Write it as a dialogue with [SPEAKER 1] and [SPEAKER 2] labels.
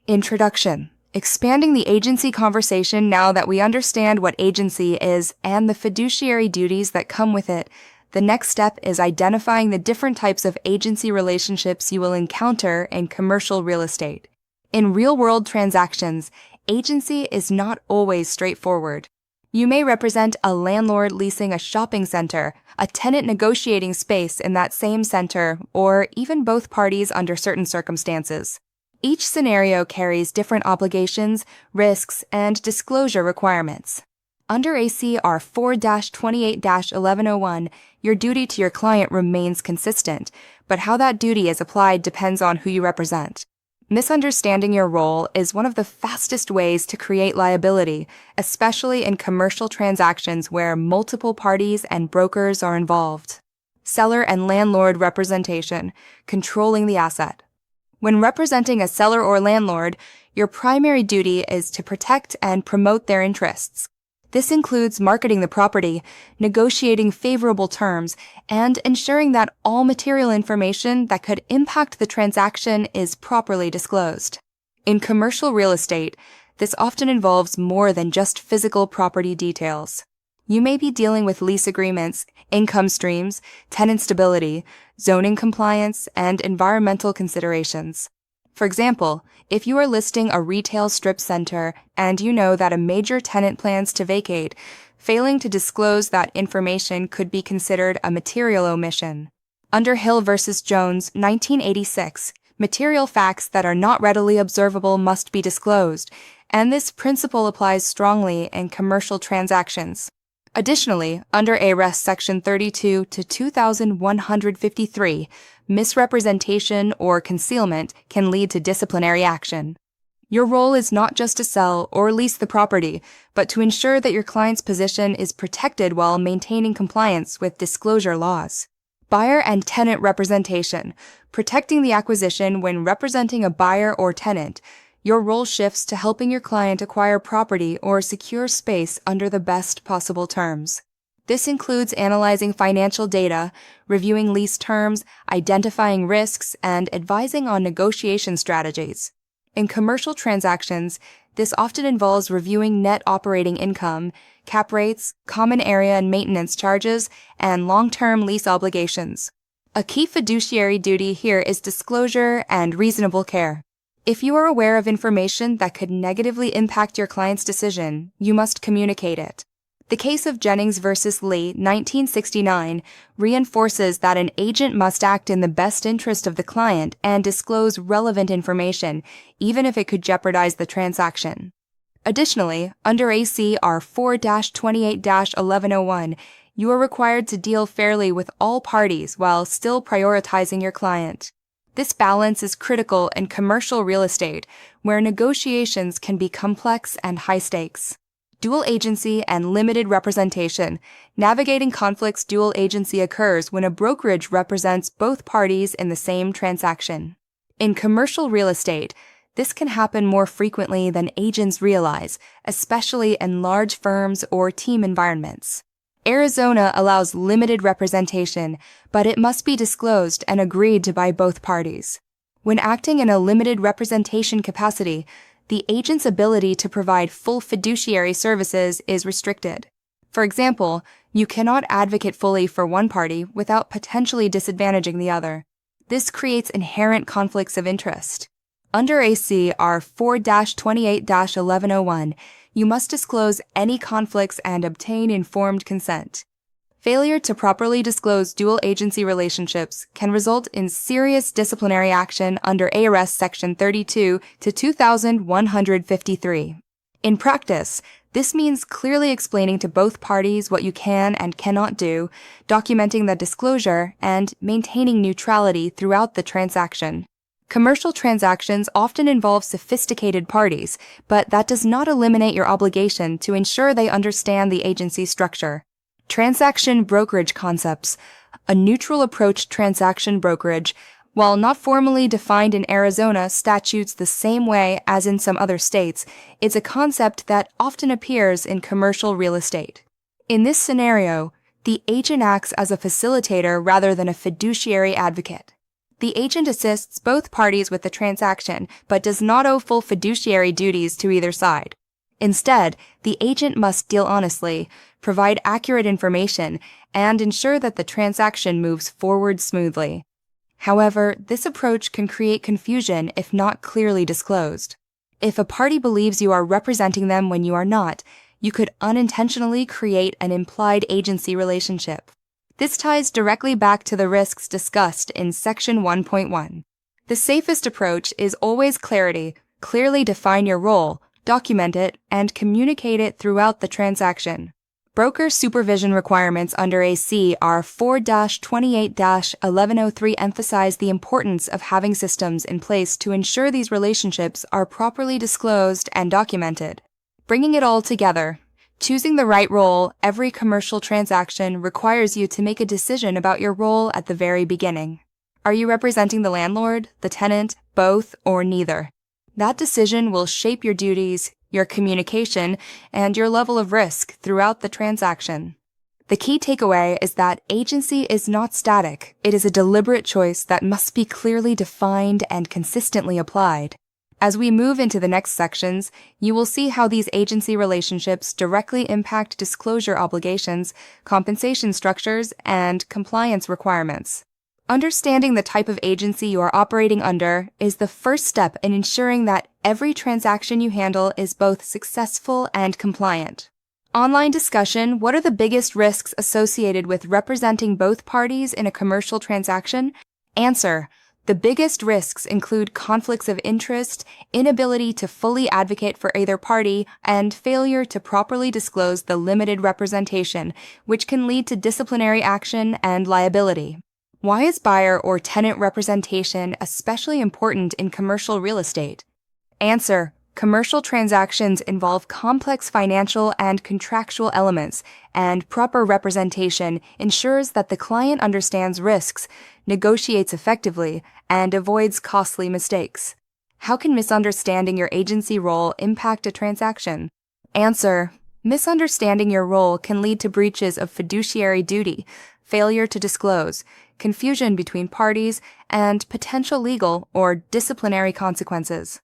[SPEAKER 1] Introduction. Expanding the agency conversation now that we understand what agency is and the fiduciary duties that come with it, the next step is identifying the different types of agency relationships you will encounter in commercial real estate. In real-world transactions, agency is not always straightforward. You may represent a landlord leasing a shopping center, a tenant negotiating space in that same center, or even both parties under certain circumstances. Each scenario carries different obligations, risks, and disclosure requirements. Under ACR 4-28-1101, your duty to your client remains consistent, but how that duty is applied depends on who you represent. Misunderstanding your role is one of the fastest ways to create liability, especially in commercial transactions where multiple parties and brokers are involved. Seller and landlord representation, controlling the asset. When representing a seller or landlord, your primary duty is to protect and promote their interests. This includes marketing the property, negotiating favorable terms, and ensuring that all material information that could impact the transaction is properly disclosed. In commercial real estate, this often involves more than just physical property details. You may be dealing with lease agreements, income streams, tenant stability, zoning compliance, and environmental considerations. For example, if you are listing a retail strip center and you know that a major tenant plans to vacate, failing to disclose that information could be considered a material omission. Under Hill v. Jones, 1986, material facts that are not readily observable must be disclosed, and this principle applies strongly in commercial transactions. Additionally, under ARES Section 32 to 2153, misrepresentation or concealment can lead to disciplinary action. Your role is not just to sell or lease the property, but to ensure that your client's position is protected while maintaining compliance with disclosure laws. Buyer and tenant representation, protecting the acquisition when representing a buyer or tenant. Your role shifts to helping your client acquire property or secure space under the best possible terms. This includes analyzing financial data, reviewing lease terms, identifying risks, and advising on negotiation strategies. In commercial transactions, this often involves reviewing net operating income, cap rates, common area and maintenance charges, and long-term lease obligations. A key fiduciary duty here is disclosure and reasonable care. If you are aware of information that could negatively impact your client's decision, you must communicate it. The case of Jennings v. Lee, 1969, reinforces that an agent must act in the best interest of the client and disclose relevant information, even if it could jeopardize the transaction. Additionally, under ACR 4-28-1101, you are required to deal fairly with all parties while still prioritizing your client. This balance is critical in commercial real estate, where negotiations can be complex and high stakes. Dual agency and limited representation. Navigating conflicts dual agency occurs when a brokerage represents both parties in the same transaction. In commercial real estate, this can happen more frequently than agents realize, especially in large firms or team environments. Arizona allows limited representation, but it must be disclosed and agreed to by both parties. When acting in a limited representation capacity, the agent's ability to provide full fiduciary services is restricted. For example, you cannot advocate fully for one party without potentially disadvantaging the other. This creates inherent conflicts of interest. Under ACR 4-28-1101, you must disclose any conflicts and obtain informed consent. Failure to properly disclose dual agency relationships can result in serious disciplinary action under ARES Section 32 to 2153. In practice, this means clearly explaining to both parties what you can and cannot do, documenting the disclosure, and maintaining neutrality throughout the transaction. Commercial transactions often involve sophisticated parties, but that does not eliminate your obligation to ensure they understand the agency structure. Transaction brokerage concepts. A neutral approach transaction brokerage, while not formally defined in Arizona statutes the same way as in some other states, is a concept that often appears in commercial real estate. In this scenario, the agent acts as a facilitator rather than a fiduciary advocate. The agent assists both parties with the transaction, but does not owe full fiduciary duties to either side. Instead, the agent must deal honestly, provide accurate information, and ensure that the transaction moves forward smoothly. However, this approach can create confusion if not clearly disclosed. If a party believes you are representing them when you are not, you could unintentionally create an implied agency relationship. This ties directly back to the risks discussed in Section 1.1. The safest approach is always clarity. Clearly define your role, document it, and communicate it throughout the transaction. Broker supervision requirements under AC R 4-28-1103 emphasize the importance of having systems in place to ensure these relationships are properly disclosed and documented. Bringing it all together, choosing the right role, every commercial transaction requires you to make a decision about your role at the very beginning. Are you representing the landlord, the tenant, both, or neither? That decision will shape your duties, your communication, and your level of risk throughout the transaction. The key takeaway is that agency is not static. It is a deliberate choice that must be clearly defined and consistently applied. As we move into the next sections, you will see how these agency relationships directly impact disclosure obligations, compensation structures, and compliance requirements. Understanding the type of agency you are operating under is the first step in ensuring that every transaction you handle is both successful and compliant. Online discussion: what are the biggest risks associated with representing both parties in a commercial transaction? Answer: the biggest risks include conflicts of interest, inability to fully advocate for either party, and failure to properly disclose the limited representation, which can lead to disciplinary action and liability. Why is buyer or tenant representation especially important in commercial real estate? Answer: commercial transactions involve complex financial and contractual elements, and proper representation ensures that the client understands risks, negotiates effectively, and avoids costly mistakes. How can misunderstanding your agency role impact a transaction? Answer: misunderstanding your role can lead to breaches of fiduciary duty, failure to disclose, confusion between parties, and potential legal or disciplinary consequences.